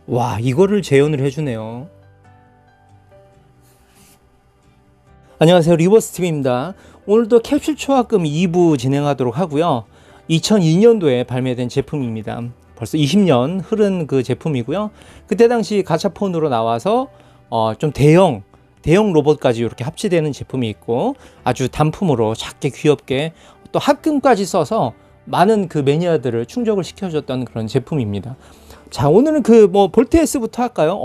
와, 이거를 재현을 해주네요. 안녕하세요, 리버스팀입니다. 오늘도 캡슐 초합금 2부 진행하도록 하고요. 2002년도에 발매된 제품입니다. 벌써 20년 흐른 그 제품이고요. 그때 당시 가차폰으로 나와서 좀 대형 로봇까지 이렇게 합치되는 제품이 있고, 아주 단품으로 작게 귀엽게 또 합금까지 써서 많은 그 매니아들을 충족을 시켜줬던 그런 제품입니다. 자, 오늘은 그 볼트S부터 할까요?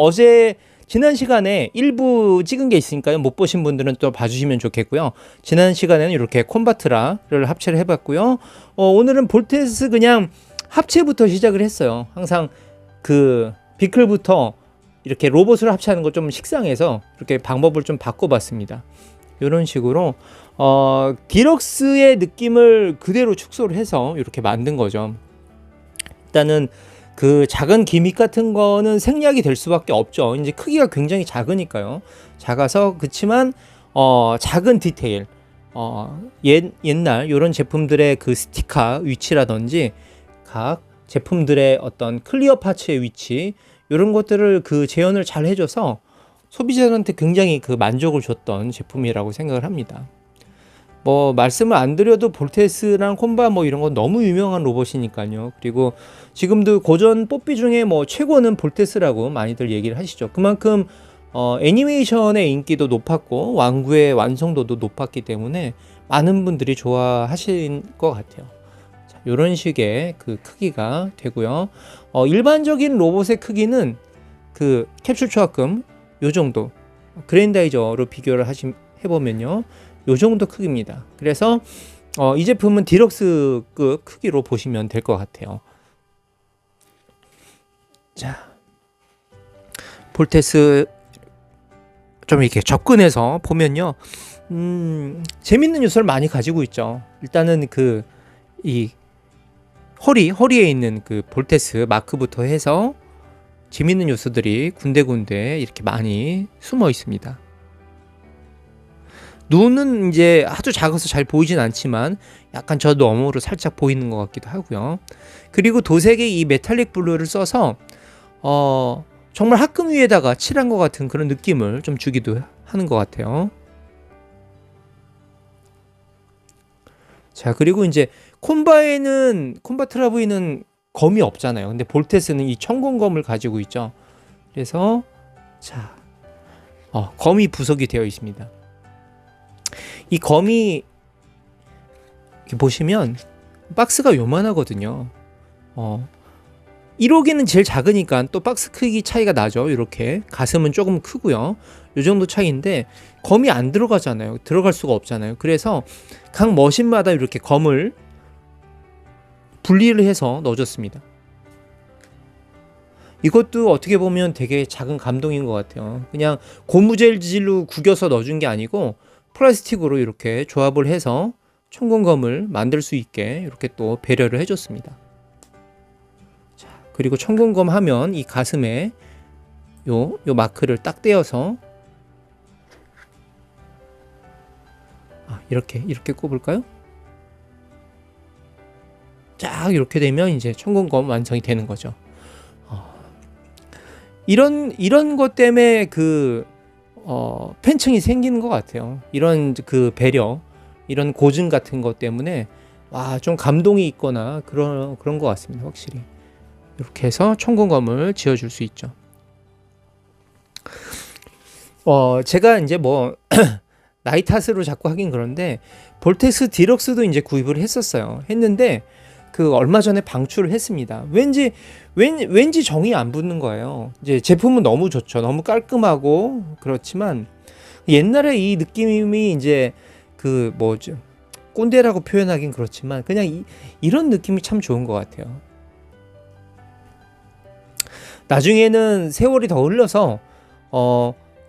지난 시간에 일부 찍은 게 있으니까요. 못 보신 분들은 또 봐주시면 좋겠고요. 지난 시간에는 이렇게 콤바트라를 합체를 해봤고요. 오늘은 볼트S 그냥 합체부터 시작을 했어요. 항상 그 비클부터 이렇게 로봇을 합체하는 거 좀 식상해서 이렇게 방법을 좀 바꿔봤습니다. 이런 식으로 디럭스의 느낌을 그대로 축소를 해서 이렇게 만든 거죠. 일단은 그 작은 기믹 같은 거는 생략이 될 수밖에 없죠. 이제 크기가 굉장히 작으니까요. 작아서 그치만 작은 디테일, 옛날 이런 제품들의 그 스티커 위치라든지 각 제품들의 어떤 클리어 파츠의 위치, 이런 것들을 그 재현을 잘 해줘서 소비자들한테 굉장히 그 만족을 줬던 제품이라고 생각을 합니다. 말씀을 안 드려도 볼테스랑 콤바 이런 건 너무 유명한 로봇이니까요. 그리고 지금도 고전 뽀삐 중에 최고는 볼테스라고 많이들 얘기를 하시죠. 그만큼 애니메이션의 인기도 높았고 완구의 완성도도 높았기 때문에 많은 분들이 좋아하신 것 같아요. 자, 이런 식의 그 크기가 되고요. 일반적인 로봇의 크기는 그 캡슐 초합금 요 정도, 그랜다이저로 비교를 해보면요, 요 정도 크기입니다. 그래서 이 제품은 디럭스급 크기로 보시면 될 것 같아요. 자, 볼테스 좀 이렇게 접근해서 보면요, 재밌는 요소를 많이 가지고 있죠. 일단은 이 허리에 있는 그 볼테스 마크부터 해서 재밌는 요소들이 군데군데 이렇게 많이 숨어 있습니다. 눈은 이제 아주 작아서 잘 보이진 않지만 약간 저 너머로 살짝 보이는 것 같기도 하고요. 그리고 도색의 이 메탈릭 블루를 써서 정말 합금 위에다가 칠한 것 같은 그런 느낌을 좀 주기도 하는 것 같아요. 자, 그리고 이제 콤바트라브이는 검이 없잖아요. 근데 볼테스는 이 청공검을 가지고 있죠. 그래서 자, 검이 부속이 되어 있습니다. 이 검이 이렇게 보시면 박스가 요만하거든요. 1호기는 제일 작으니까 또 박스 크기 차이가 나죠. 이렇게 가슴은 조금 크고요. 이 정도 차이인데 검이 안 들어가잖아요. 들어갈 수가 없잖아요. 그래서 각 머신마다 이렇게 검을 분리를 해서 넣어줬습니다. 이것도 어떻게 보면 되게 작은 감동인 것 같아요. 그냥 고무재질로 구겨서 넣어준 게 아니고 플라스틱으로 이렇게 조합을 해서 청공검을 만들 수 있게 이렇게 또 배려를 해줬습니다. 자, 그리고 청공검 하면 이 가슴에 요 마크를 딱 떼어서 이렇게 꼽을까요? 쫙 이렇게 되면 이제 청공검 완성이 되는 거죠. 이런 것 때문에 팬층이 생기는 것 같아요. 이런 그 배려, 이런 고증 같은 것 때문에 좀 감동이 있거나 그런 것 같습니다. 확실히 이렇게 해서 청공검을 지어줄 수 있죠. 제가 이제 나이 탓으로 자꾸 하긴 그런데 볼테스 디럭스도 이제 구입을 했는데 얼마 전에 방출을 했습니다. 왠지 정이 안 붙는 거예요. 이제 제품은 너무 좋죠. 너무 깔끔하고 그렇지만 옛날에 이 느낌이 이제 꼰대라고 표현하긴 그렇지만 그냥 이런 느낌이 참 좋은 것 같아요. 나중에는 세월이 더 흘러서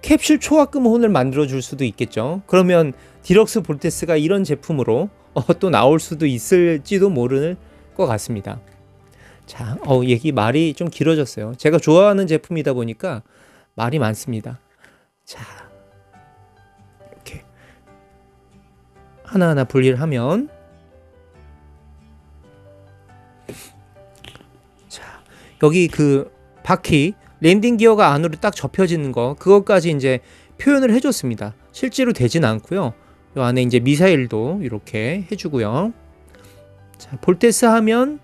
캡슐 초합금 혼을 만들어 줄 수도 있겠죠. 그러면 디럭스 볼테스가 이런 제품으로 또 나올 수도 있을지도 모르는 것 같습니다. 자, 말이 좀 길어졌어요. 제가 좋아하는 제품이다 보니까 말이 많습니다. 자, 이렇게 하나하나 분리를 하면, 자, 여기 바퀴 랜딩 기어가 안으로 딱 접혀지는 거 그것까지 이제 표현을 해줬습니다. 실제로 되진 않고요. 이 안에 이제 미사일도 이렇게 해주고요. 자, 볼테스 하면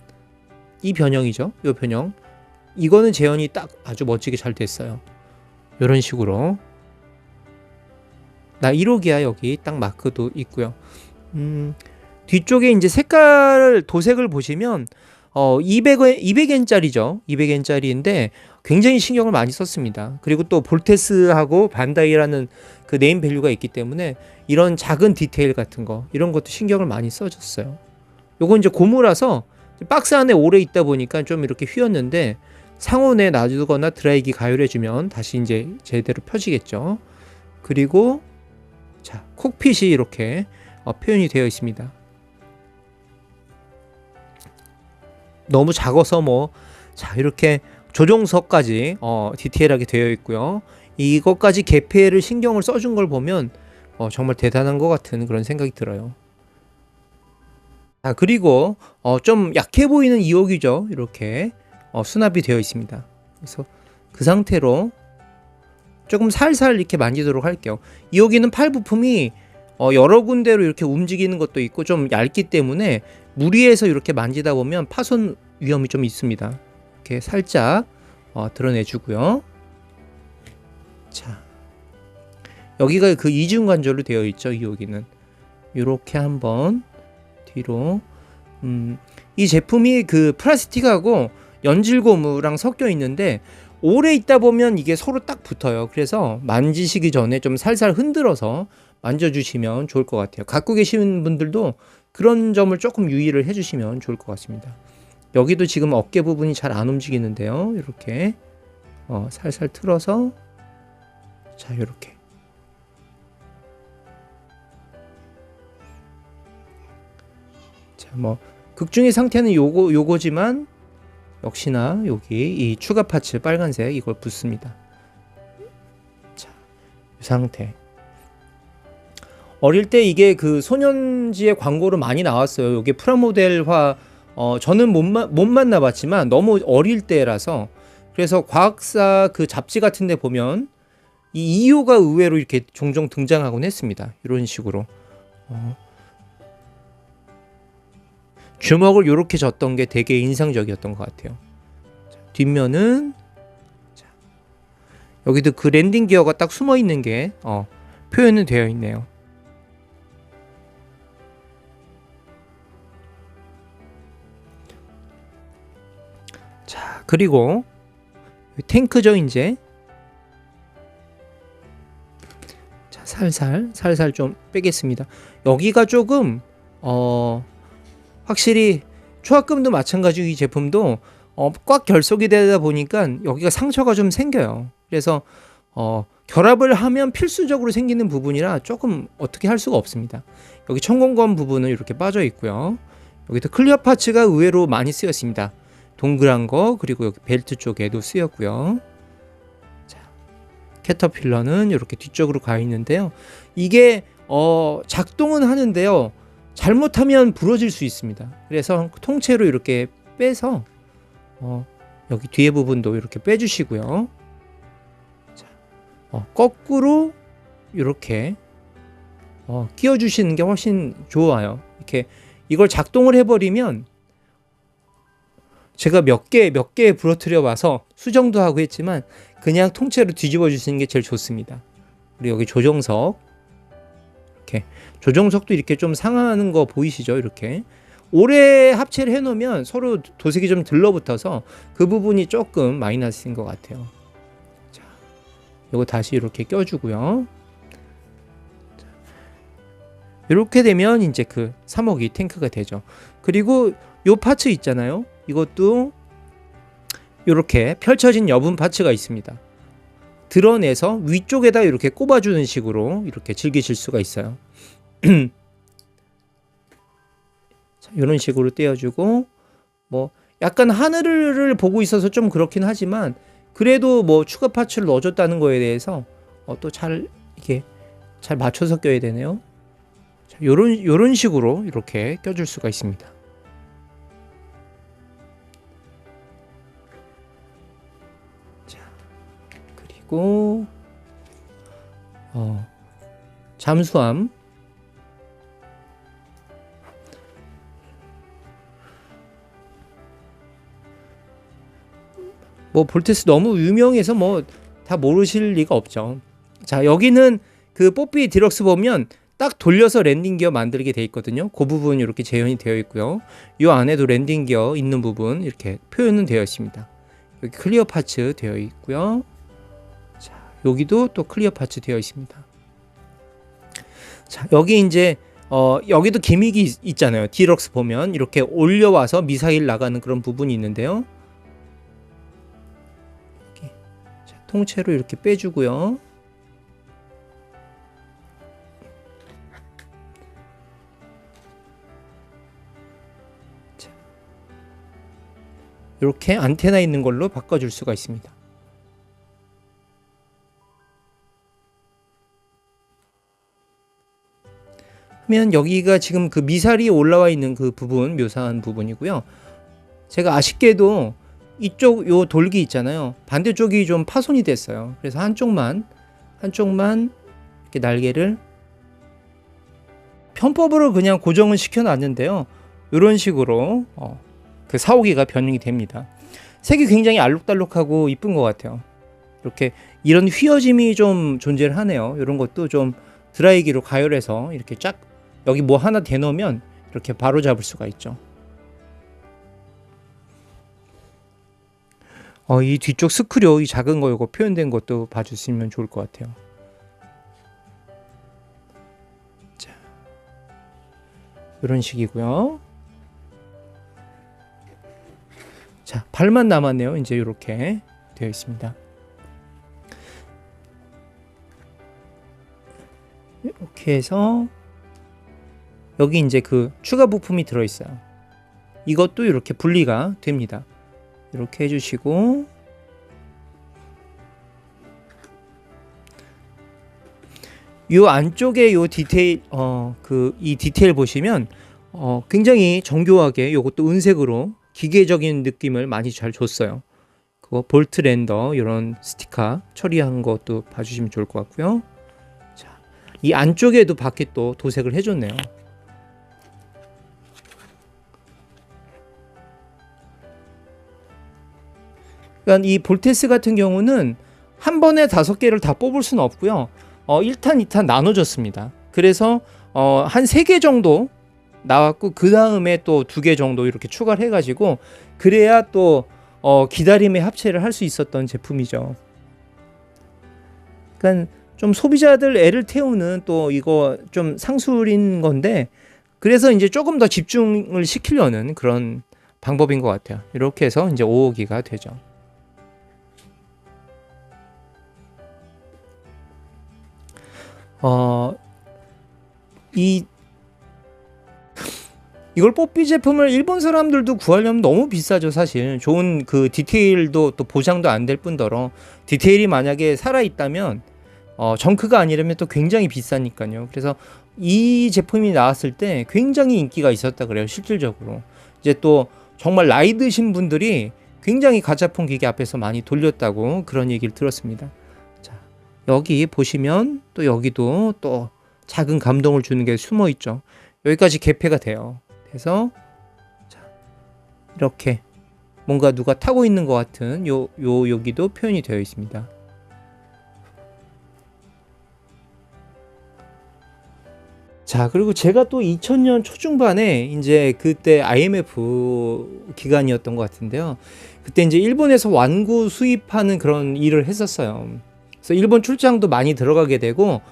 이 변형이죠. 이 변형. 이거는 재현이 딱 아주 멋지게 잘 됐어요. 이런 식으로. 나 1호기야 여기 딱 마크도 있고요. 뒤쪽에 이제 색깔 도색을 보시면 200엔짜리죠. 200엔짜리인데 굉장히 신경을 많이 썼습니다. 그리고 또 볼테스하고 반다이라는 그 네임 밸류가 있기 때문에 이런 작은 디테일 같은 거 이런 것도 신경을 많이 써줬어요. 요건 이제 고무라서 박스 안에 오래 있다 보니까 좀 이렇게 휘었는데 상온에 놔두거나 드라이기 가열해주면 다시 이제 제대로 펴지겠죠. 그리고 자, 콕핏이 이렇게 표현이 되어 있습니다. 너무 작아서 자, 이렇게 조종석까지 디테일하게 되어 있고요. 이것까지 개폐를 신경을 써준 걸 보면 정말 대단한 것 같은 그런 생각이 들어요. 자, 그리고 좀 약해 보이는 2호기죠. 이렇게 수납이 되어 있습니다. 그래서 그 상태로 조금 살살 이렇게 만지도록 할게요. 2호기는 팔 부품이 여러 군데로 이렇게 움직이는 것도 있고 좀 얇기 때문에 무리해서 이렇게 만지다 보면 파손 위험이 좀 있습니다. 이렇게 살짝 드러내주고요. 자, 여기가 그 이중 관절로 되어 있죠. 2호기는 이렇게 한번 뒤로. 이 제품이 그 플라스틱하고 연질 고무랑 섞여 있는데 오래 있다 보면 이게 서로 딱 붙어요. 그래서 만지시기 전에 좀 살살 흔들어서 만져주시면 좋을 것 같아요. 갖고 계시는 분들도 그런 점을 조금 유의를 해주시면 좋을 것 같습니다. 여기도 지금 어깨 부분이 잘 안 움직이는데요. 이렇게 살살 틀어서 자, 이렇게 자, 극중의 상태는 요거지만 역시나 여기 이 추가 파츠 빨간색 이걸 붙습니다. 자, 이 상태. 어릴 때 이게 그 소년지의 광고로 많이 나왔어요. 이게 프라모델화 저는 못 만나봤지만 너무 어릴 때라서. 그래서 과학사 그 잡지 같은 데 보면 이 2호가 의외로 이렇게 종종 등장하곤 했습니다. 이런 식으로 주먹을 이렇게 줬던 게 되게 인상적이었던 것 같아요. 자, 뒷면은 자, 여기도 그 랜딩 기어가 딱 숨어 있는 게 표현은 되어 있네요. 자, 그리고 탱크죠 이제. 자, 살살 좀 빼겠습니다. 여기가 조금 확실히 초합금도 마찬가지고 이 제품도 꽉 결속이 되다 보니까 여기가 상처가 좀 생겨요. 그래서 결합을 하면 필수적으로 생기는 부분이라 조금 어떻게 할 수가 없습니다. 여기 천공건 부분은 이렇게 빠져 있고요. 여기도 클리어 파츠가 의외로 많이 쓰였습니다. 동그란 거 그리고 여기 벨트 쪽에도 쓰였고요. 자, 캐터필러는 이렇게 뒤쪽으로 가 있는데요. 이게 작동은 하는데요. 잘못하면 부러질 수 있습니다. 그래서 통째로 이렇게 빼서 여기 뒤에 부분도 이렇게 빼주시고요. 자, 거꾸로 이렇게 끼워주시는 게 훨씬 좋아요. 이렇게 이걸 작동을 해버리면 제가 몇 개 부러뜨려 와서 수정도 하고 했지만 그냥 통째로 뒤집어 주시는 게 제일 좋습니다. 그리고 여기 조정석 이렇게 조정석도 이렇게 좀 상하는 거 보이시죠? 이렇게 오래 합체를 해놓으면 서로 도색이 좀 들러붙어서 그 부분이 조금 마이너스인 것 같아요. 자, 이거 다시 이렇게 껴주고요. 자, 이렇게 되면 이제 그 3호기 탱크가 되죠. 그리고 요 파츠 있잖아요. 이것도 이렇게 펼쳐진 여분 파츠가 있습니다. 드러내서 위쪽에다 이렇게 꼽아주는 식으로 이렇게 즐기실 수가 있어요. 자, 이런 식으로 떼어주고 약간 하늘을 보고 있어서 좀 그렇긴 하지만 그래도 추가 파츠를 넣어줬다는 거에 대해서 또 이렇게 잘 맞춰서 껴야 되네요. 자, 요런 식으로 이렇게 껴줄 수가 있습니다. 있고, 잠수함, 뭐 볼테스 너무 유명해서 뭐 다 모르실 리가 없죠. 자, 여기는 그 뽀삐 디럭스 보면 딱 돌려서 랜딩 기어 만들게 돼 있거든요. 그 부분 이렇게 재현이 되어 있고요. 이 안에도 랜딩 기어 있는 부분 이렇게 표현은 되어 있습니다. 여기 클리어 파츠 되어 있고요. 자, 여기도 또 클리어 파츠 되어 있습니다. 자, 여기 이제 여기도 기믹이 있잖아요. 디럭스 보면 이렇게 올려와서 미사일 나가는 그런 부분이 있는데요. 자, 통째로 이렇게 빼주고요. 자, 이렇게 안테나 있는 걸로 바꿔줄 수가 있습니다. 그러면 여기가 지금 그 미사일이 올라와 있는 그 부분 묘사한 부분이고요. 제가 아쉽게도 이쪽 요 돌기 있잖아요. 반대쪽이 좀 파손이 됐어요. 그래서 한쪽만 이렇게 날개를 편법으로 그냥 고정을 시켜 놨는데요. 이런 식으로 그 사오기가 변형이 됩니다. 색이 굉장히 알록달록하고 이쁜 것 같아요. 이렇게 이런 휘어짐이 좀 존재를 하네요. 이런 것도 좀 드라이기로 가열해서 이렇게 쫙 여기 뭐 하나 대놓으면 이렇게 바로 잡을 수가 있죠. 이 뒤쪽 스크류 이 작은 거 이거 표현된 것도 봐주시면 좋을 것 같아요. 자, 이런 식이고요. 자, 발만 남았네요. 이제 이렇게 되어 있습니다. 이렇게 해서 여기 이제 그 추가 부품이 들어있어요. 이것도 이렇게 분리가 됩니다. 이렇게 해주시고, 이 안쪽에 요 디테일, 이 디테일 보시면 굉장히 정교하게 요것도 은색으로 기계적인 느낌을 많이 잘 줬어요. 그거 볼트 랜더 이런 스티커 처리한 것도 봐주시면 좋을 것 같고요. 자, 이 안쪽에도 밖에 또 도색을 해줬네요. 그러니까 이 볼테스 같은 경우는 한 번에 5개를 다 뽑을 수는 없고요. 1탄, 2탄 나눠졌습니다. 그래서 한 3개 정도 나왔고 그 다음에 또 2개 정도 이렇게 추가를 해가지고 그래야 또 기다림에 합체를 할 수 있었던 제품이죠. 그러니까 좀 소비자들 애를 태우는 또 이거 좀 상술인 건데 그래서 이제 조금 더 집중을 시키려는 그런 방법인 것 같아요. 이렇게 해서 이제 5호기가 되죠. 이걸 뽀삐 제품을 일본 사람들도 구하려면 너무 비싸죠. 사실 좋은 그 디테일도 또 보장도 안 될 뿐더러 디테일이 만약에 살아있다면 정크가 아니라면 또 굉장히 비싸니까요. 그래서 이 제품이 나왔을 때 굉장히 인기가 있었다 그래요. 실질적으로 이제 또 정말 나이 드신 분들이 굉장히 가짜폰 기계 앞에서 많이 돌렸다고 그런 얘기를 들었습니다. 자, 여기 보시면 또 여기도 또 작은 감동을 주는 게 숨어 있죠. 여기까지 개폐가 돼요. 그래서 자, 이렇게 뭔가 누가 타고 있는 것 같은 여기도 표현이 되어 있습니다. 자, 그리고 제가 또 2000년 초중반에 이제 그때 IMF 기간이었던 것 같은데요. 그때 이제 일본에서 완구 수입하는 그런 일을 했었어요. 그래서 일본 출장도 많이 들어가게 되고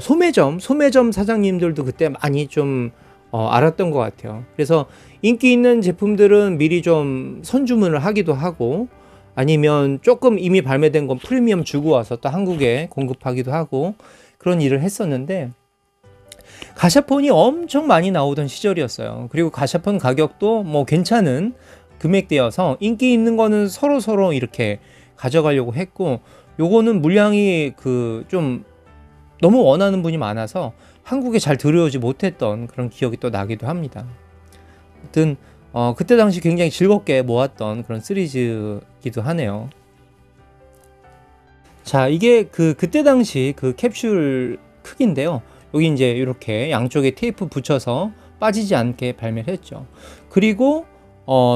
소매점 사장님들도 그때 많이 좀 알았던 것 같아요. 그래서 인기 있는 제품들은 미리 좀 선주문을 하기도 하고 아니면 조금 이미 발매된 건 프리미엄 주고 와서 또 한국에 공급하기도 하고 그런 일을 했었는데 가샤폰이 엄청 많이 나오던 시절이었어요. 그리고 가샤폰 가격도 뭐 괜찮은 금액대여서 인기 있는 거는 서로 이렇게 가져가려고 했고 요거는 물량이 그 좀 너무 원하는 분이 많아서 한국에 잘 들여오지 못했던 그런 기억이 또 나기도 합니다. 아무튼 그때 당시 굉장히 즐겁게 모았던 그런 시리즈이기도 하네요. 자, 이게 그때 당시 그 캡슐 크기인데요. 여기 이제 이렇게 양쪽에 테이프 붙여서 빠지지 않게 발매를 했죠. 그리고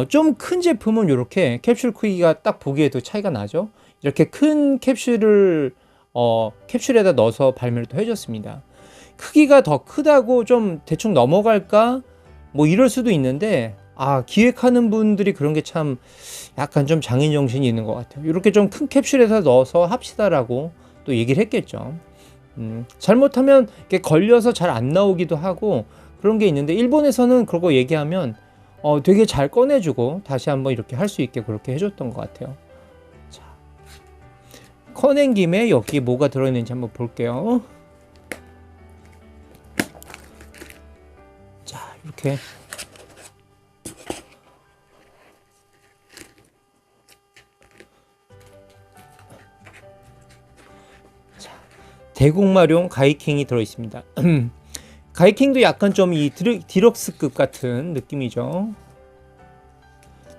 좀 큰 제품은 이렇게 캡슐 크기가 딱 보기에도 차이가 나죠. 이렇게 큰 캡슐을 캡슐에다 넣어서 발매를 또 해줬습니다. 크기가 더 크다고 좀 대충 넘어갈까? 뭐 이럴 수도 있는데, 기획하는 분들이 그런 게 참 약간 좀 장인 정신이 있는 것 같아요. 이렇게 좀 큰 캡슐에다 넣어서 합시다라고 또 얘기를 했겠죠. 잘못하면 이렇게 걸려서 잘 안 나오기도 하고 그런 게 있는데, 일본에서는 그러고 얘기하면 되게 잘 꺼내주고 다시 한번 이렇게 할 수 있게 그렇게 해줬던 것 같아요. 자, 꺼낸 김에 여기 뭐가 들어있는지 한번 볼게요. 자, 이렇게 대공마룡 가이킹이 들어있습니다. 가이킹도 약간 좀 이 디럭스급 같은 느낌이죠.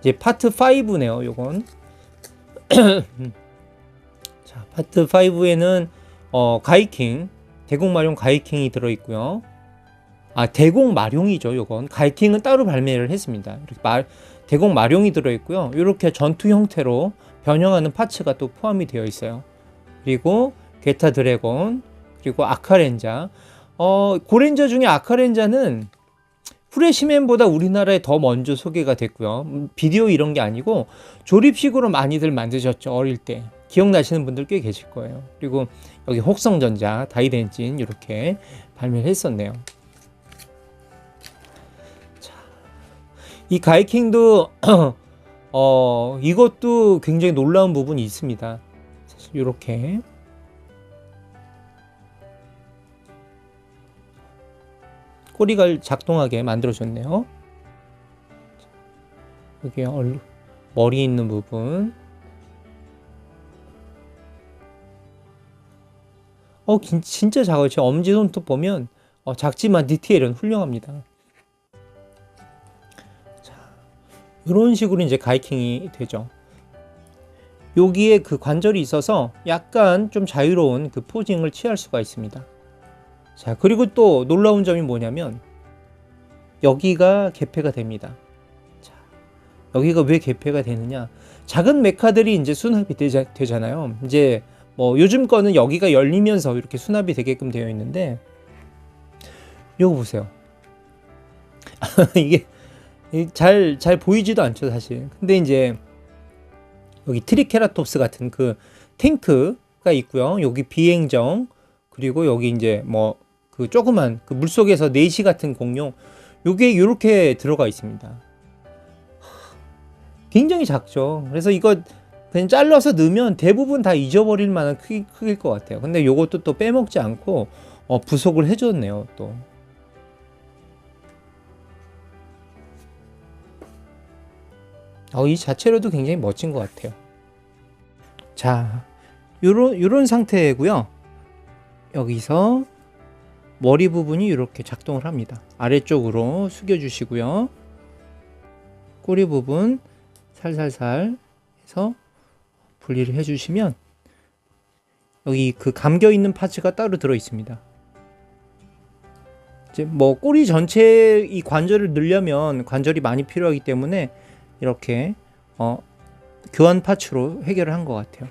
이제 파트 5네요, 요건. 자, 파트 5에는 가이킹, 대공마룡 가이킹이 들어있고요. 대공마룡이죠, 요건. 가이킹은 따로 발매를 했습니다. 이렇게 대공마룡이 들어있고요. 이렇게 전투 형태로 변형하는 파츠가 또 포함이 되어 있어요. 그리고 게타 드래곤, 그리고 아카렌자. 고렌저 중에 아카렌자는 후레시맨보다 우리나라에 더 먼저 소개가 됐고요. 비디오 이런 게 아니고 조립식으로 많이들 만드셨죠, 어릴 때. 기억나시는 분들 꽤 계실 거예요. 그리고 여기 혹성전자, 다이덴진 이렇게 발매를 했었네요. 자, 이 가이킹도 이것도 굉장히 놀라운 부분이 있습니다. 사실 이렇게 꼬리가 작동하게 만들어줬네요. 여기 머리 있는 부분. 진짜 작아요. 제 엄지손톱 보면 작지만 디테일은 훌륭합니다. 자, 이런 식으로 이제 가이킹이 되죠. 여기에 그 관절이 있어서 약간 좀 자유로운 그 포징을 취할 수가 있습니다. 자, 그리고 또 놀라운 점이 뭐냐면 여기가 개폐가 됩니다. 자, 여기가 왜 개폐가 되느냐? 작은 메카들이 이제 수납이 되잖아요. 이제 뭐 요즘 거는 여기가 열리면서 이렇게 수납이 되게끔 되어 있는데, 이거 보세요. 이게 잘 보이지도 않죠, 사실. 근데 이제 여기 트리케라톱스 같은 그 탱크가 있고요. 여기 비행정, 그리고 여기 이제 뭐 그 조그만 그 물속에서 내시 같은 공룡, 요게 이렇게 들어가 있습니다. 굉장히 작죠. 그래서 이거 그냥 잘라서 넣으면 대부분 다 잊어버릴 만한 크기일 것 같아요. 근데 요것도 또 빼먹지 않고 부속을 해줬네요, 또. 이 자체로도 굉장히 멋진 것 같아요. 자, 요런 상태고요. 여기서 머리 부분이 이렇게 작동을 합니다. 아래쪽으로 숙여주시고요. 꼬리 부분 살살살 해서 분리를 해주시면 여기 그 감겨 있는 파츠가 따로 들어 있습니다. 이제 뭐 꼬리 전체 이 관절을 넣으려면 관절이 많이 필요하기 때문에 이렇게 교환 파츠로 해결을 한 것 같아요.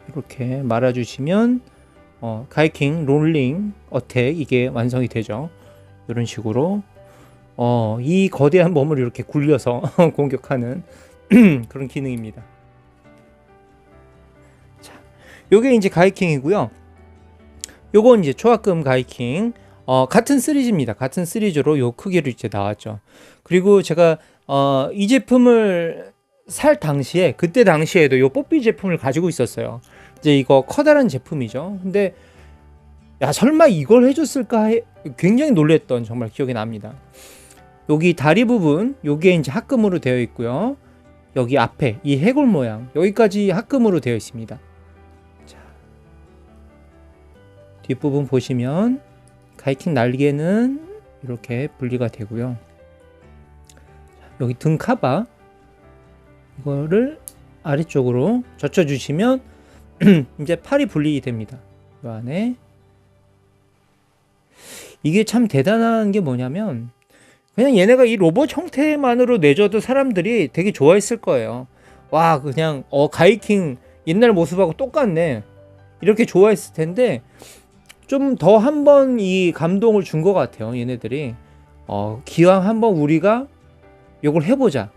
이렇게 말아주시면 가이킹 롤링 어택 이게 완성이 되죠. 이런 식으로 이 거대한 몸을 이렇게 굴려서 공격하는 그런 기능입니다. 자, 요게 이제 가이킹이고요. 요건 이제 초합금 가이킹. 같은 시리즈입니다. 같은 시리즈로 요 크기로 이제 나왔죠. 그리고 제가 이 제품을 살 당시에, 그때 당시에도 요 뽀삐 제품을 가지고 있었어요. 이제 이거 커다란 제품이죠. 근데 야, 설마 이걸 해줬을까 굉장히 놀랬던 정말 기억이 납니다. 여기 다리 부분, 요게 이제 합금으로 되어 있고요. 여기 앞에 이 해골 모양, 여기까지 합금으로 되어 있습니다. 자, 뒷부분 보시면 가이킹 날개는 이렇게 분리가 되고요. 여기 등 카바, 이거를 아래쪽으로 젖혀주시면 이제 팔이 분리가 됩니다. 이 안에. 이게 참 대단한 게 뭐냐면 그냥 얘네가 이 로봇 형태만으로 내줘도 사람들이 되게 좋아했을 거예요. 와, 그냥 가이킹 옛날 모습하고 똑같네, 이렇게 좋아했을 텐데 좀 더 한번 이 감동을 준 것 같아요. 얘네들이 기왕 한번 우리가 요걸 해보자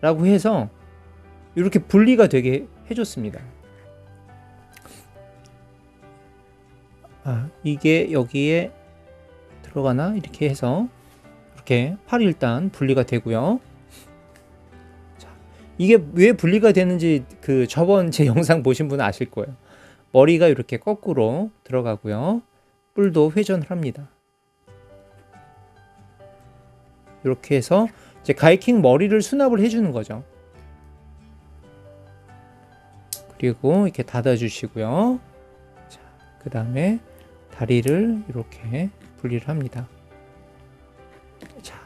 라고 해서 이렇게 분리가 되게 해줬습니다. 이게 여기에 들어가나? 이렇게 해서 이렇게 팔이 일단 분리가 되고요. 자, 이게 왜 분리가 되는지 그 저번 제 영상 보신 분은 아실 거예요. 머리가 이렇게 거꾸로 들어가고요. 뿔도 회전을 합니다. 이렇게 해서 이제 가이킹 머리를 수납을 해주는 거죠. 그리고 이렇게 닫아주시고요. 자, 그 다음에 다리를 이렇게 분리를 합니다. 자,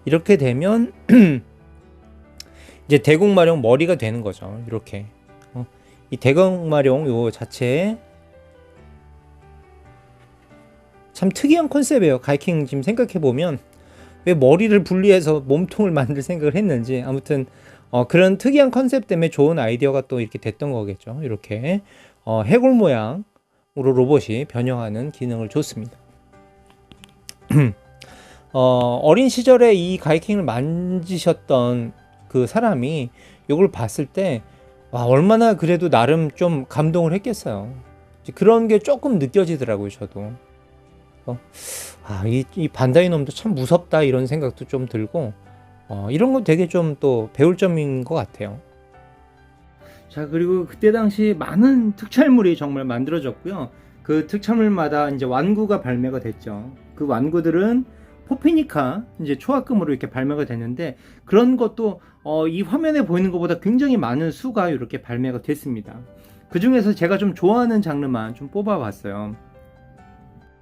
이렇게 되면 이제 대공마룡 머리가 되는 거죠. 이렇게 이 대공마룡 요 자체에 참 특이한 컨셉이에요. 가이킹 지금 생각해 보면 왜 머리를 분리해서 몸통을 만들 생각을 했는지, 아무튼 그런 특이한 컨셉 때문에 좋은 아이디어가 또 이렇게 됐던 거겠죠. 이렇게 해골 모양으로 로봇이 변형하는 기능을 줬습니다. 어린 시절에 이 가이킹을 만지셨던 그 사람이 이걸 봤을 때 와, 얼마나 그래도 나름 좀 감동을 했겠어요. 그런 게 조금 느껴지더라고요, 저도. 이 반다이 놈도 참 무섭다, 이런 생각도 좀 들고, 이런 거 되게 좀 또 배울 점인 것 같아요. 자, 그리고 그때 당시 많은 특촬물이 정말 만들어졌고요. 그 특촬물마다 이제 완구가 발매가 됐죠. 그 완구들은 포피니카 이제 초합금으로 이렇게 발매가 됐는데, 그런 것도 이 화면에 보이는 것보다 굉장히 많은 수가 이렇게 발매가 됐습니다. 그 중에서 제가 좀 좋아하는 장르만 좀 뽑아봤어요.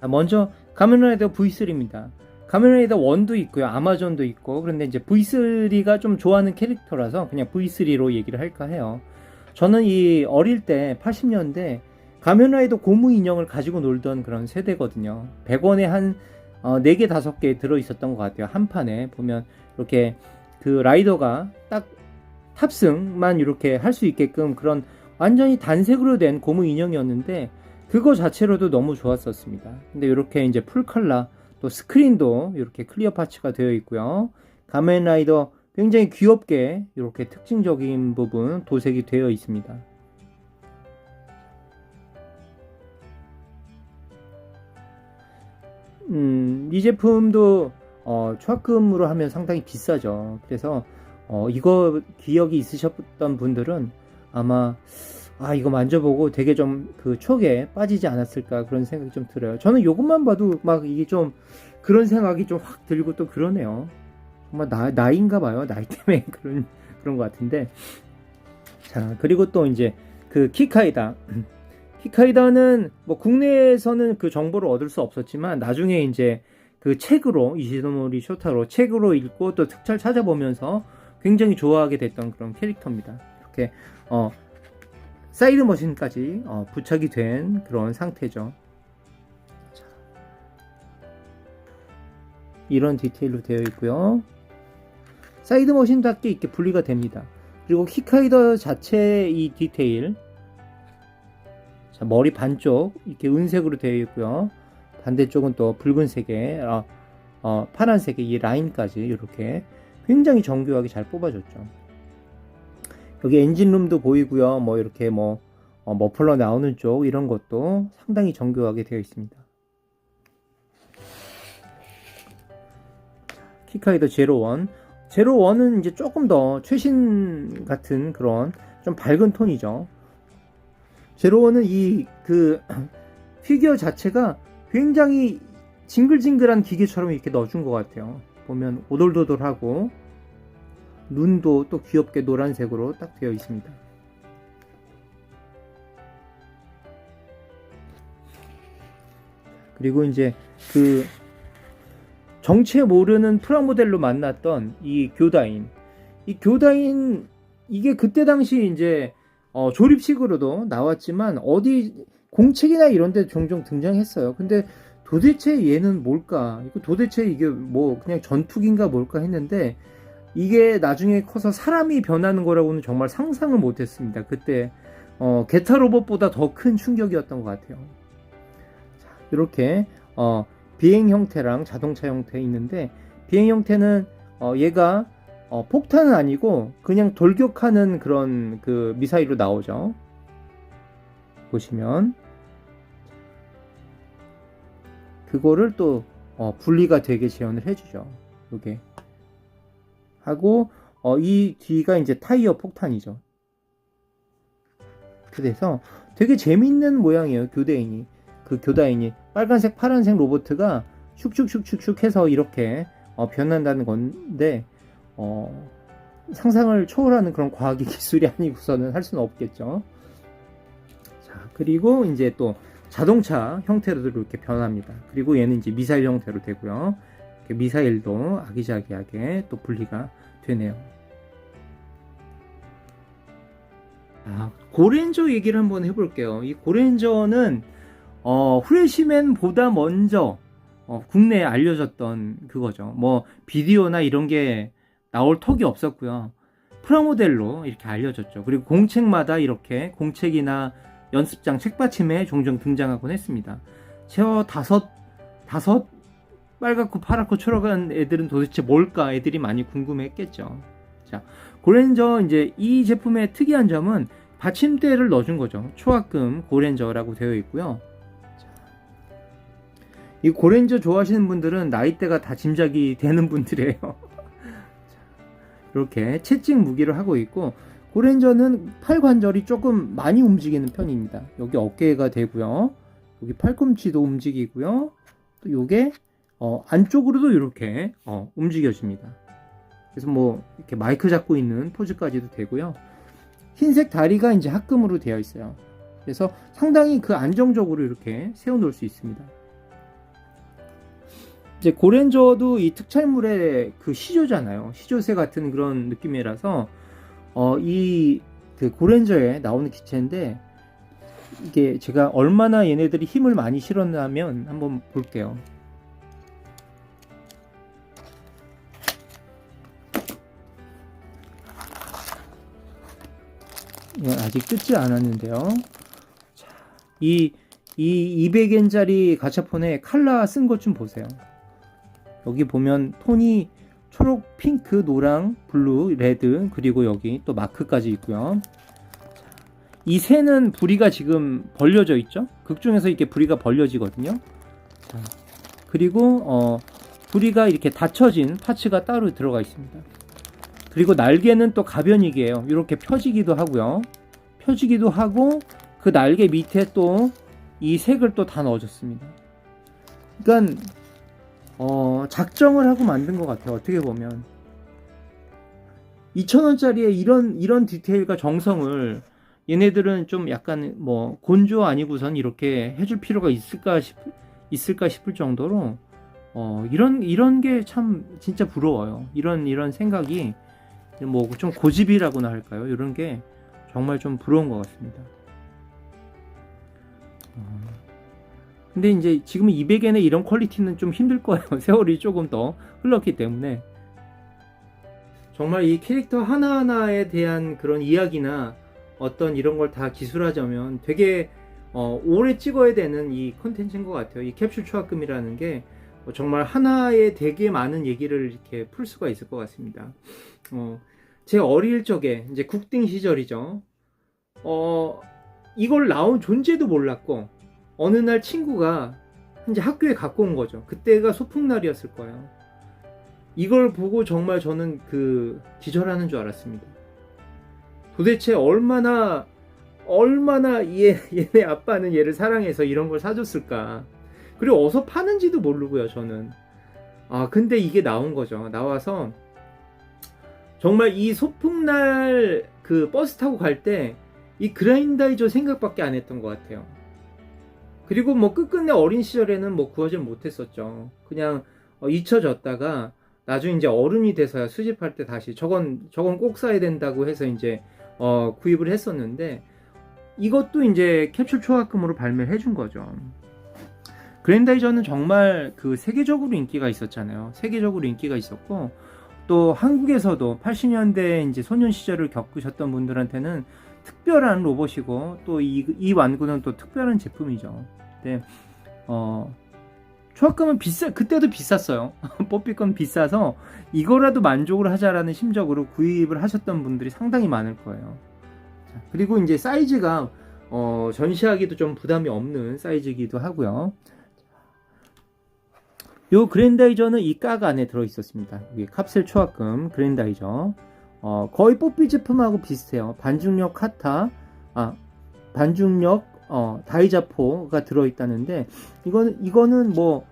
먼저 가면라이더 V3입니다. 가면라이더 1도 있고요, 아마존도 있고, 그런데 이제 V3가 좀 좋아하는 캐릭터라서 그냥 V3로 얘기를 할까 해요. 저는 이 어릴 때 80년대 가면라이더 고무 인형을 가지고 놀던 그런 세대거든요. 100원에 한 4개 5개 들어있었던 것 같아요. 한 판에 보면 이렇게 그 라이더가 딱 탑승만 이렇게 할 수 있게끔 그런 완전히 단색으로 된 고무 인형이었는데, 그거 자체로도 너무 좋았었습니다. 근데 이렇게 이제 풀컬러, 또 스크린도 이렇게 클리어 파츠가 되어 있고요. 가면라이더 굉장히 귀엽게 이렇게 특징적인 부분 도색이 되어 있습니다. 이 제품도 초합금으로 하면 상당히 비싸죠. 그래서 이거 기억이 있으셨던 분들은 아마 이거 만져보고 되게 좀 그 추억에 빠지지 않았을까, 그런 생각이 좀 들어요. 저는 이것만 봐도 막 이게 좀 그런 생각이 좀 확 들고 또 그러네요. 정말 나이인가 봐요. 나이 때문에 그런 것 같은데. 자, 그리고 또 이제 그 키카이다. 키카이다는 뭐 국내에서는 그 정보를 얻을 수 없었지만 나중에 이제 그 책으로, 이시노모리 쇼타로 책으로 읽고 또 특촬 찾아보면서 굉장히 좋아하게 됐던 그런 캐릭터입니다. 이렇게 사이드 머신까지 부착이 된 그런 상태죠. 자, 이런 디테일로 되어 있고요. 사이드 머신답게 이렇게 분리가 됩니다. 그리고 키카이더 자체 이 디테일, 자, 머리 반쪽 이렇게 은색으로 되어 있고요. 반대쪽은 또 붉은색의 파란색의 이 라인까지 이렇게 굉장히 정교하게 잘 뽑아줬죠. 여기 엔진룸도 보이고요. 뭐 이렇게 머플러 나오는 쪽 이런 것도 상당히 정교하게 되어 있습니다. 키카이더 제로1. 제로1은 이제 조금 더 최신 같은 그런 좀 밝은 톤이죠. 제로1은 이 그 피규어 자체가 굉장히 징글징글한 기계처럼 이렇게 넣어준 것 같아요. 보면 오돌도돌하고 눈도 또 귀엽게 노란색으로 딱 되어 있습니다. 그리고 이제 그 정체 모르는 프라모델로 만났던 이 교다인 이게 그때 당시 이제 조립식으로도 나왔지만 어디 공책이나 이런 데 종종 등장했어요. 근데 도대체 얘는 뭘까? 이거 도대체 이게 뭐 그냥 전투기인가 뭘까 했는데 이게 나중에 커서 사람이 변하는 거라고는 정말 상상을 못했습니다. 그때 게타 로봇보다 더 큰 충격이었던 것 같아요. 자, 이렇게 비행 형태랑 자동차 형태 있는데 비행 형태는 얘가 폭탄은 아니고 그냥 돌격하는 그런 그 미사일로 나오죠. 보시면 그거를 또 분리가 되게 재현을 해주죠. 이게 하고 이 뒤가 이제 타이어 폭탄이죠. 그래서 되게 재밌는 모양이에요. 교다인이 빨간색 파란색 로봇가 슉슉슉슉슉 해서 이렇게 변한다는 건데 상상을 초월하는 그런 과학의 기술이 아니고서는 할 수는 없겠죠. 자, 그리고 이제 또 자동차 형태로도 이렇게 변합니다. 그리고 얘는 이제 미사일 형태로 되고요. 미사일도 아기자기하게 또 분리가 되네요. 고레인저 얘기를 한번 해볼게요. 이 고레인저는 후레쉬맨보다 먼저 국내에 알려졌던 그거죠. 뭐 비디오나 이런 게 나올 턱이 없었고요. 프라모델로 이렇게 알려졌죠. 그리고 공책마다 이렇게 공책이나 연습장 책받침에 종종 등장하곤 했습니다. 저 다섯 빨갛고 파랗고 초록한 애들은 도대체 뭘까? 애들이 많이 궁금했겠죠. 자, 고레인저 이제 이 제품의 특이한 점은 받침대를 넣어준 거죠. 초합금 고레인저라고 되어 있고요. 이 고레인저 좋아하시는 분들은 나이대가 다 짐작이 되는 분들이에요. 이렇게 채찍 무기를 하고 있고 고레인저는 팔 관절이 조금 많이 움직이는 편입니다. 여기 어깨가 되고요. 여기 팔꿈치도 움직이고요. 또 요게 안쪽으로도 이렇게 움직여집니다. 그래서 뭐 이렇게 마이크 잡고 있는 포즈까지도 되고요. 흰색 다리가 이제 합금으로 되어 있어요. 그래서 상당히 그 안정적으로 이렇게 세워 놓을 수 있습니다. 이제 고레인저도 이 특촬물의 그 시조잖아요. 시조새 같은 그런 느낌이라서 이 그 고레인저에 나오는 기체인데 이게 제가 얼마나 얘네들이 힘을 많이 실었냐면 한번 볼게요. 이건 아직 뜯지 않았는데요. 자, 이 200엔짜리 가차폰에 칼라 쓴 것 좀 보세요. 여기 보면 톤이 초록, 핑크, 노랑, 블루, 레드, 그리고 여기 또 마크까지 있고요. 이 새는 부리가 지금 벌려져 있죠. 극 중에서 이렇게 부리가 벌려지거든요. 자, 그리고 부리가 이렇게 닫혀진 파츠가 따로 들어가 있습니다. 그리고 날개는 또 가변이게요. 이렇게 펴지기도 하고요. 펴지기도 하고 그 날개 밑에 또 이 색을 또 다 넣어줬습니다. 그러니까 작정을 하고 만든 것 같아요. 어떻게 보면 2,000원짜리에 이런 디테일과 정성을 얘네들은 좀 약간 뭐 곤조 아니고선 이렇게 해줄 필요가 있을까 싶을 정도로 이런 게 참 진짜 부러워요. 이런 생각이 뭐 좀 고집이라고나 할까요? 이런 게 정말 좀 부러운 것 같습니다. 근데 이제 지금 200엔의 이런 퀄리티는 좀 힘들 거예요. 세월이 조금 더 흘렀기 때문에. 정말 이 캐릭터 하나하나에 대한 그런 이야기나 어떤 이런 걸 다 기술하자면 되게 오래 찍어야 되는 이 컨텐츠인 것 같아요. 이 캡슐 초합금이라는 게 정말 하나에 되게 많은 얘기를 이렇게 풀 수가 있을 것 같습니다. 제 어릴 적에 이제 국딩 시절이죠. 이걸 나온 존재도 몰랐고 어느 날 친구가 이제 학교에 갖고 온 거죠. 그때가 소풍날이었을 거예요. 이걸 보고 정말 저는 기절하는 줄 알았습니다. 도대체 얼마나 얘네 아빠는 얘를 사랑해서 이런 걸 사줬을까. 그리고 어디서 파는지도 모르고요, 저는. 근데 이게 나온 거죠. 나와서 정말 이 소풍날 그 버스 타고 갈 때 이 그라인다이저 생각밖에 안 했던 것 같아요. 그리고 뭐 끝끝내 어린 시절에는 뭐 구하지 못했었죠. 그냥 잊혀졌다가 나중에 이제 어른이 돼서야 수집할 때 다시 저건 꼭 사야 된다고 해서 이제 구입을 했었는데, 이것도 이제 캡슐 초합금으로 발매를 해준 거죠. 그랜다이저는 정말 그 세계적으로 인기가 있었잖아요. 세계적으로 인기가 있었고, 또 한국에서도 80년대 이제 소년 시절을 겪으셨던 분들한테는 특별한 로봇이고, 또 이 완구는 또 특별한 제품이죠. 근데 초합금은 그때도 비쌌어요. 뽀삐건 비싸서 이거라도 만족을 하자라는 심적으로 구입을 하셨던 분들이 상당히 많을 거예요. 자, 그리고 이제 사이즈가 전시하기도 좀 부담이 없는 사이즈이기도 하고요. 요 그랜다이저는 이 각 안에 들어 있었습니다. 여기 캅셀 초합금 그랜다이저, 거의 뽀삐 제품하고 비슷해요. 반중력 카타, 반중력 다이자포가 들어있다는데, 이거는 뭐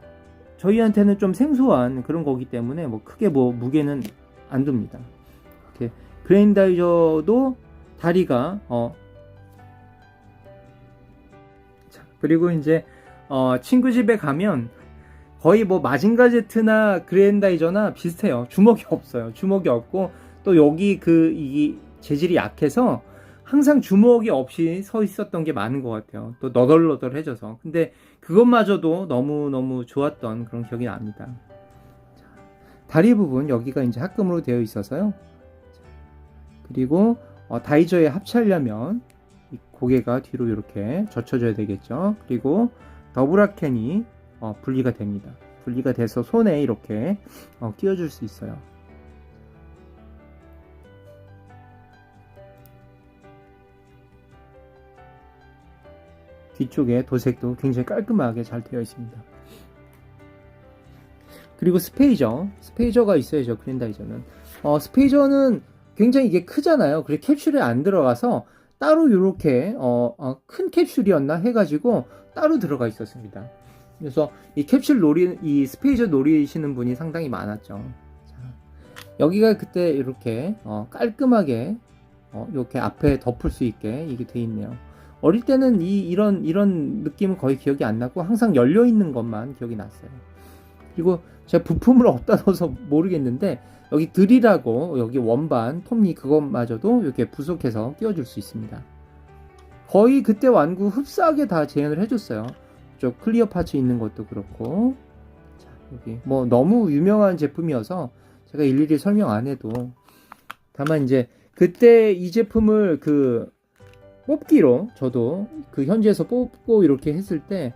저희한테는 좀 생소한 그런 거기 때문에 뭐 크게 뭐 무게는 안 둡니다. 이렇게 그랜다이저도 다리가 자, 그리고 이제 친구 집에 가면 거의 뭐 마징가 제트나 그랜다이저나 비슷해요. 주먹이 없어요. 주먹이 없고, 또 여기 이 재질이 약해서 항상 주먹이 없이 서 있었던 게 많은 것 같아요. 또 너덜너덜해져서. 근데 그것마저도 너무너무 좋았던 그런 기억이 납니다. 다리 부분 여기가 이제 합금으로 되어 있어서요. 그리고 다이저에 합체하려면 이 고개가 뒤로 이렇게 젖혀져야 되겠죠. 그리고 더블하켄이 분리가 됩니다. 분리가 돼서 손에 이렇게 끼워줄 수 있어요. 뒤쪽에 도색도 굉장히 깔끔하게 잘 되어 있습니다. 그리고 스페이저가 있어야죠. 그랜다이저는 스페이저는 굉장히 이게 크잖아요. 그래서 캡슐에 안 들어가서 따로 이렇게 큰 캡슐이었나 해가지고 따로 들어가 있었습니다. 그래서 이 스페이저 노리시는 분이 상당히 많았죠. 자, 여기가 그때 이렇게 깔끔하게 이렇게 앞에 덮을 수 있게 이게 돼 있네요. 어릴 때는 이런 느낌은 거의 기억이 안 나고 항상 열려 있는 것만 기억이 났어요. 그리고 제가 부품을 어디다 넣어서 모르겠는데, 여기 드릴하고 여기 원반 톱니 그것마저도 이렇게 부속해서 끼워줄 수 있습니다. 거의 그때 완구 흡사하게 다 재현을 해줬어요. 저 클리어 파츠 있는 것도 그렇고. 자, 여기 뭐 너무 유명한 제품이어서 제가 일일이 설명 안 해도, 다만 이제 그때 이 제품을 뽑기로 저도 현지에서 뽑고 이렇게 했을 때,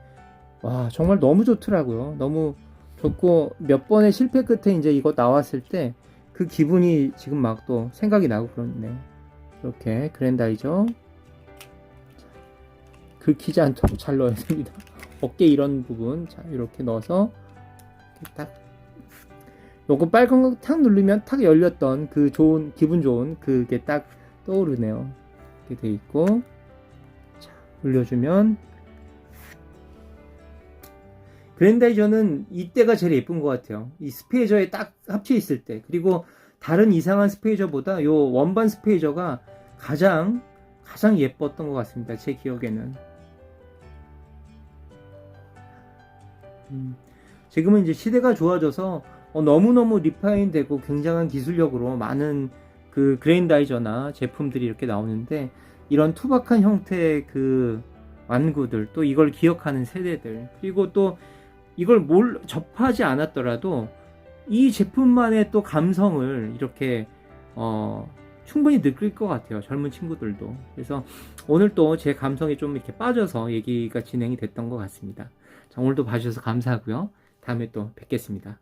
와, 정말 너무 좋더라고요. 너무 좋고, 몇 번의 실패 끝에 이제 이거 나왔을 때 그 기분이 지금 막 또 생각이 나고 그러네요. 이렇게 그랜다이저 긁히지 않도록 잘 넣어야 됩니다. 어깨 이런 부분, 자, 이렇게 넣어서 이렇게 딱, 요거 빨간 거 탁 누르면 탁 열렸던 그 기분 좋은 그게 딱 떠오르네요. 이렇게 돼 있고, 자, 올려주면, 그랜다이저는 이때가 제일 예쁜 것 같아요. 이 스페이저에 딱 합쳐 있을 때. 그리고 다른 이상한 스페이저보다 요 원반 스페이저가 가장 예뻤던 것 같습니다. 제 기억에는. 지금은 이제 시대가 좋아져서 너무너무 리파인 되고 굉장한 기술력으로 많은 그 그랜다이저나 제품들이 이렇게 나오는데, 이런 투박한 형태의 그 완구들, 또 이걸 기억하는 세대들, 그리고 또 이걸 접하지 않았더라도 이 제품만의 또 감성을 이렇게 충분히 느낄 것 같아요. 젊은 친구들도. 그래서 오늘 또 제 감성에 좀 이렇게 빠져서 얘기가 진행이 됐던 것 같습니다. 자, 오늘도 봐주셔서 감사하고요. 다음에 또 뵙겠습니다.